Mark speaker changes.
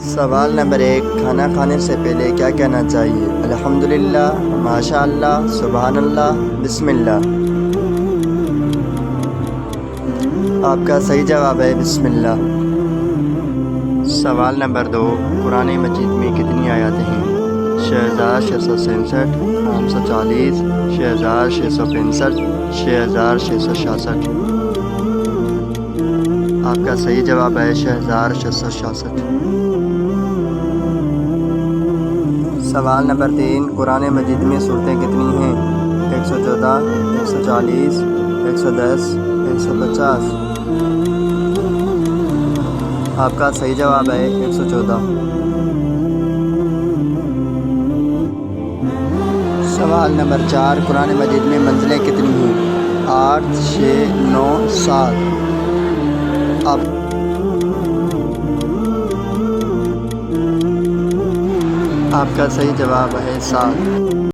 Speaker 1: سوال نمبر 1، کھانا کھانے سے پہلے کیا کہنا چاہیے؟ الحمدللہ، ماشاء اللہ، سبحان اللہ، بسم اللہ۔ آپ کا صحیح جواب ہے بسم اللہ۔ سوال نمبر 2، قرآن مجید میں کتنی آیاتیں ہیں؟ 6667، 540، 6665، 6666۔ آپ کا صحیح جواب ہے 6666۔ سوال نمبر 3، قرآن مجید میں صورتیں کتنی ہیں؟ 114، 140، 110، 150۔ آپ کا صحیح جواب ہے 114۔ سوال نمبر 4، قرآن مجید میں منزلیں کتنی ہیں؟ 8، 6، 9، 7۔ آپ کا صحیح جواب ہے 7۔